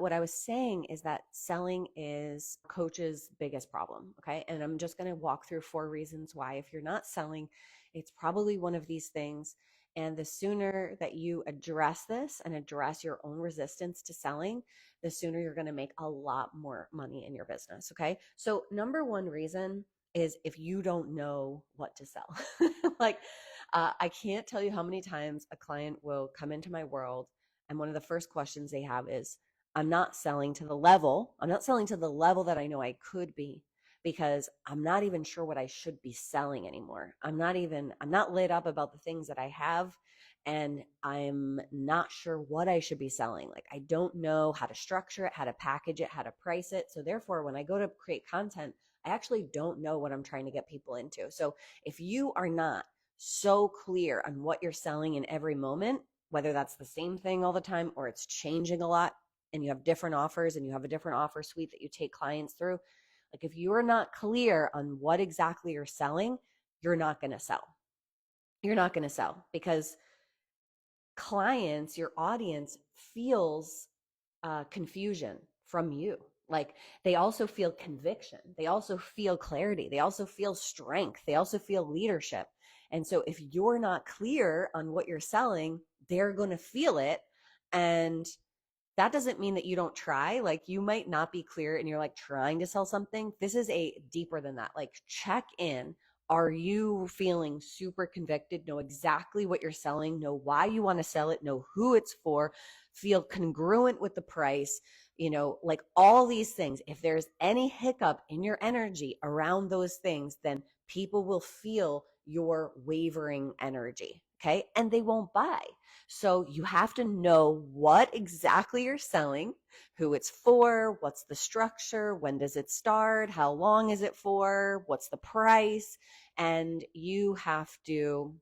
what I was saying is that selling is coach's biggest problem. Okay. And I'm just going to walk through 4 reasons why. If you're not selling, it's probably one of these things. And the sooner that you address this and address your own resistance to selling, the sooner you're going to make a lot more money in your business. Okay. So, number one reason is if you don't know what to sell. Like, I can't tell you how many times a client will come into my world, and one of the first questions they have is, I'm not selling to the level. I'm not selling to the level that I know I could be, because I'm not even sure what I should be selling anymore. I'm not lit up about the things that I have, and I'm not sure what I should be selling. Like, I don't know how to structure it, how to package it, how to price it. So therefore, when I go to create content, I actually don't know what I'm trying to get people into. So if you are not so clear on what you're selling in every moment, whether that's the same thing all the time or it's changing a lot, and you have different offers and you have a different offer suite that you take clients through, like, if you're not clear on what exactly you're selling, you're not going to sell. You're not going to sell, because clients, your audience, feels confusion from you. Like, they also feel conviction. They also feel clarity. They also feel strength. They also feel leadership. And so if you're not clear on what you're selling, they're going to feel it. And that doesn't mean that you don't try. Like, you might not be clear and you're like trying to sell something. This is a deeper than that. Like, check in. Are you feeling super convicted? Know exactly what you're selling, know why you want to sell it, know who it's for, feel congruent with the price, like all these things. If there's any hiccup in your energy around those things, then people will feel your wavering energy. Okay. And they won't buy. So you have to know what exactly you're selling, who it's for, what's the structure, when does it start, how long is it for, what's the price, and you have to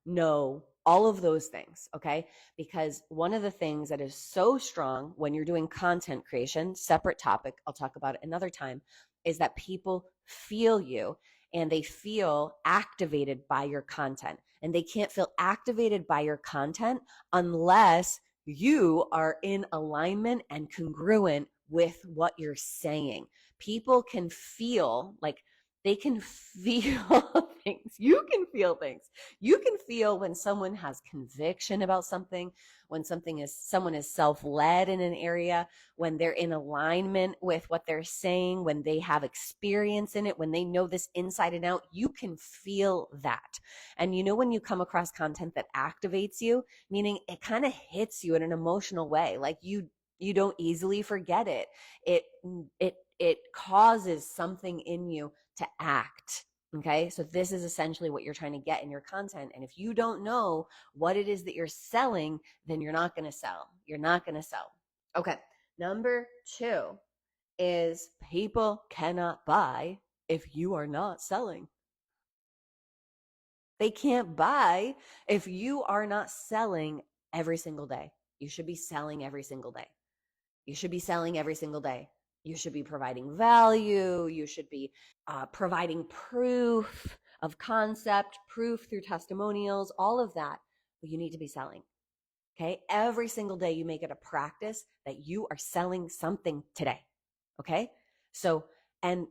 know all of those things, okay? Because one of the things that is so strong when you're doing content creation, separate topic, I'll talk about it another time, is that people feel you and they feel activated by your content. And they can't feel activated by your content unless you are in alignment and congruent with what you're saying. People can feel, like, they can feel things. You can feel things. You can feel when someone has conviction about something, when someone is self-led in an area, when they're in alignment with what they're saying, when they have experience in it, when they know this inside and out. You can feel that. And when you come across content that activates you, meaning it kind of hits you in an emotional way, like you don't easily forget it. It causes something in you to act. Okay. So this is essentially what you're trying to get in your content. And if you don't know what it is that you're selling, then you're not going to sell. You're not going to sell. Okay. Number 2 is people cannot buy if you are not selling. They can't buy if you are not selling every single day. You should be selling every single day. You should be selling every single day. You should be providing value. You should be providing proof of concept, proof through testimonials, all of that. But you need to be selling. Okay. Every single day you make it a practice that you are selling something today. Okay. And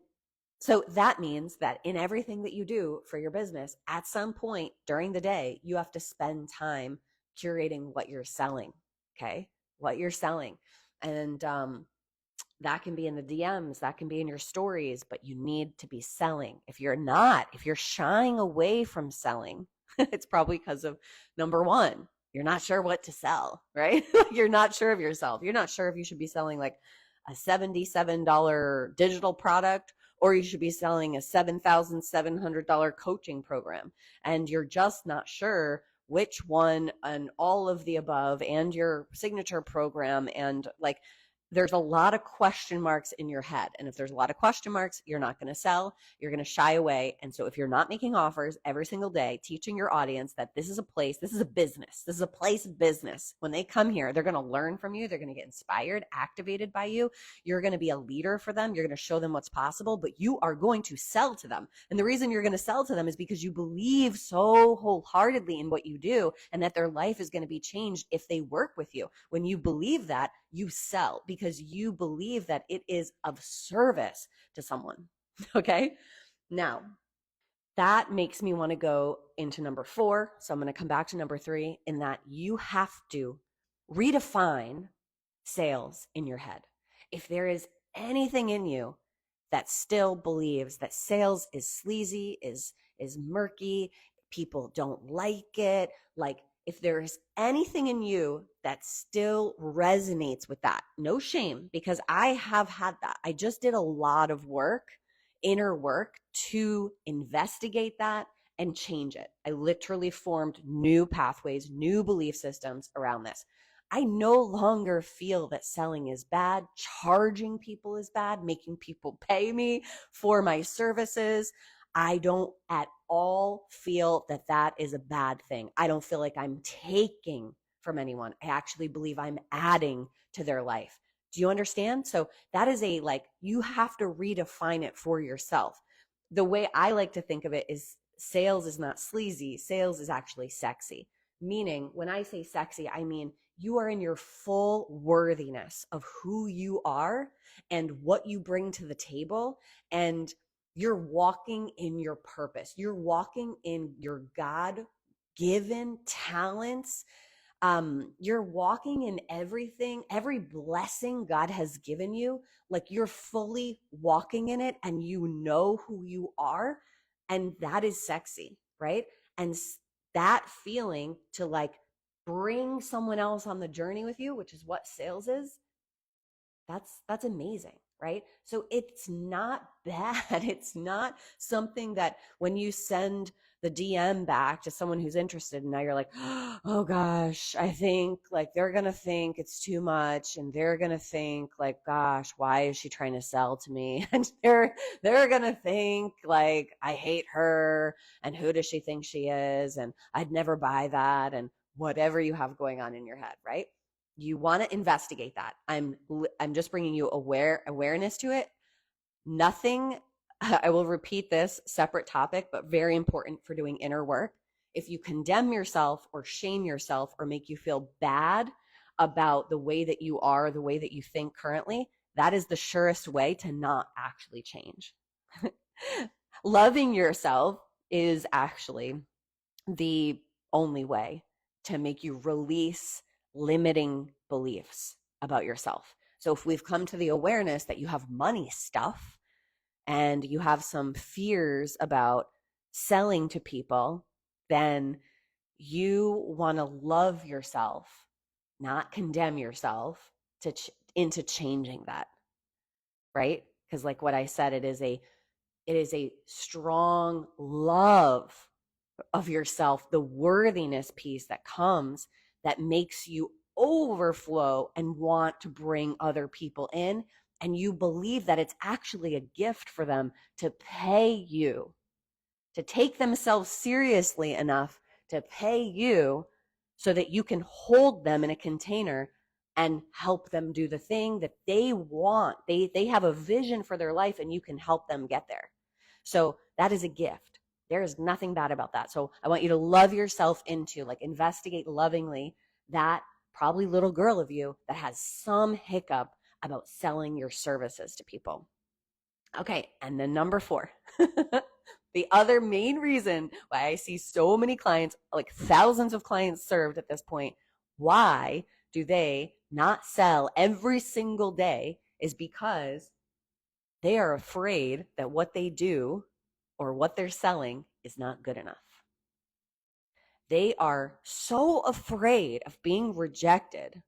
so that means that in everything that you do for your business, at some point during the day, you have to spend time curating what you're selling. Okay. What you're selling. And that can be in the DMs, that can be in your stories, but you need to be selling. If you're shying away from selling, it's probably because of number 1, you're not sure what to sell, right? You're not sure of yourself. You're not sure if you should be selling like a $77 digital product, or you should be selling a $7,700 coaching program. And you're just not sure which one, and all of the above, and your signature program, and like, there's a lot of question marks in your head. And if there's a lot of question marks, you're not going to sell, you're going to shy away. And so if you're not making offers every single day, teaching your audience that this is a place, this is a business, this is a place of business. When they come here, they're going to learn from you. They're going to get inspired, activated by you. You're going to be a leader for them. You're going to show them what's possible, but you are going to sell to them. And the reason you're going to sell to them is because you believe so wholeheartedly in what you do and that their life is going to be changed if they work with you. When you believe that, you sell because you believe that it is of service to someone. Okay. Now, that makes me want to go into number 4. So I'm going to come back to number 3 in that you have to redefine sales in your head. If there is anything in you that still believes that sales is sleazy, is murky, people don't like it, like if there's anything in you that still resonates with that, no shame, because I have had that. I just did a lot of work, inner work, to investigate that and change it. I literally formed new pathways, new belief systems around this. I no longer feel that selling is bad, charging people is bad, making people pay me for my services. I don't at all feel that that is a bad thing. I don't feel like I'm taking from anyone. I actually believe I'm adding to their life. Do you understand? So that is you have to redefine it for yourself. The way I like to think of it is sales is not sleazy. Sales is actually sexy. Meaning, when I say sexy, I mean you are in your full worthiness of who you are and what you bring to the table. And you're walking in your purpose. You're walking in your God-given talents. You're walking in everything, every blessing God has given you. Like you're fully walking in it and you know who you are. And that is sexy, right? And that feeling to bring someone else on the journey with you, which is what sales is, that's amazing, right? So it's not bad. It's not something that when you send the DM back to someone who's interested and now you're like, oh gosh, I think they're going to think it's too much and they're going to think gosh, why is she trying to sell to me? And they're going to think I hate her and who does she think she is? And I'd never buy that. And whatever you have going on in your head, right? You want to investigate that. I'm just bringing you awareness to it. Nothing, I will repeat this, separate topic, but very important for doing inner work. If you condemn yourself or shame yourself or make you feel bad about the way that you are, the way that you think currently, that is the surest way to not actually change. Loving yourself is actually the only way to make you release limiting beliefs about yourself. So if we've come to the awareness that you have money stuff and you have some fears about selling to people, then you want to love yourself, not condemn yourself into changing that, right? Because like what I said, it is a strong love of yourself, the worthiness piece that comes that makes you overflow and want to bring other people in. And you believe that it's actually a gift for them to pay you, to take themselves seriously enough to pay you so that you can hold them in a container and help them do the thing that they want. They have a vision for their life and you can help them get there. So that is a gift. There is nothing bad about that. So I want you to love yourself into, investigate lovingly that probably little girl of you that has some hiccup about selling your services to people. Okay. And then number 4, the other main reason why I see so many clients, like thousands of clients served at this point, why do they not sell every single day is because they are afraid that what they do or what they're selling is not good enough. They are so afraid of being rejected,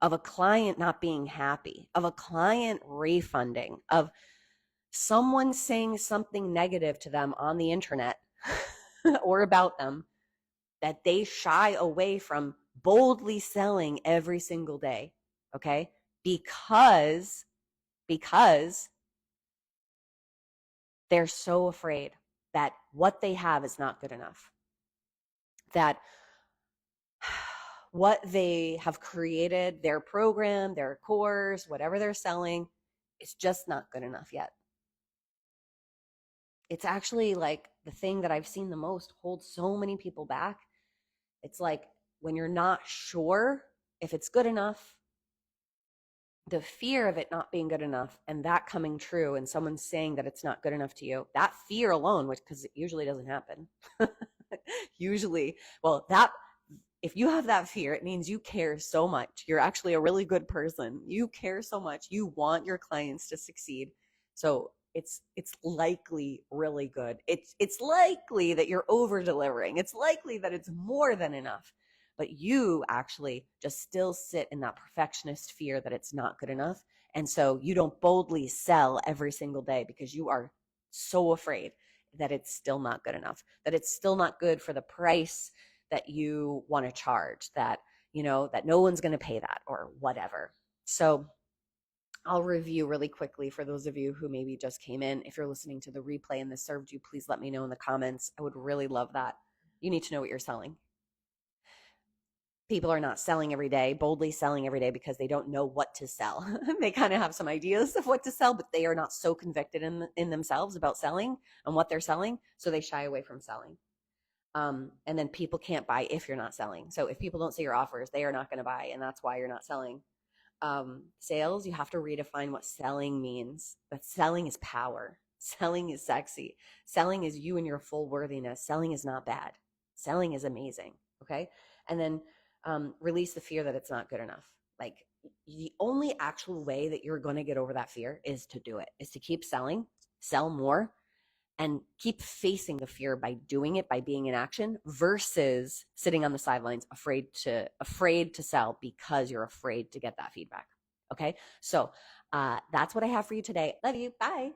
of a client not being happy, of a client refunding, of someone saying something negative to them on the internet or about them, that they shy away from boldly selling every single day. Okay. Because they're so afraid that what they have is not good enough, that what they have created, their program, their course, whatever they're selling, is just not good enough yet. It's actually like the thing that I've seen the most hold so many people back. It's like when you're not sure if it's good enough, the fear of it not being good enough and that coming true and someone saying that it's not good enough to you, that fear alone, which because it usually doesn't happen. Usually, well, that if you have that fear, it means you care so much. You're actually a really good person. You care so much. You want your clients to succeed. So it's likely really good. It's likely that you're over delivering. It's likely that it's more than enough. But you actually just still sit in that perfectionist fear that it's not good enough. And so you don't boldly sell every single day because you are so afraid that it's still not good enough, that it's still not good for the price that you want to charge, that that no one's going to pay that or whatever. So I'll review really quickly for those of you who maybe just came in. If you're listening to the replay and this served you, please let me know in the comments. I would really love that. You need to know what you're selling. People are not selling every day, boldly selling every day because they don't know what to sell. They kind of have some ideas of what to sell, but they are not so convicted in themselves about selling and what they're selling, so they shy away from selling. And then people can't buy if you're not selling. So if people don't see your offers, they are not going to buy, and that's why you're not selling. Sales, you have to redefine what selling means. But selling is power. Selling is sexy. Selling is you and your full worthiness. Selling is not bad. Selling is amazing. Okay. And then release the fear that it's not good enough. Like the only actual way that you're going to get over that fear is to do it, is to keep selling, sell more, and keep facing the fear by doing it, by being in action, versus sitting on the sidelines afraid to sell because you're afraid to get that feedback. Okay, so that's what I have for you today. Love you. Bye.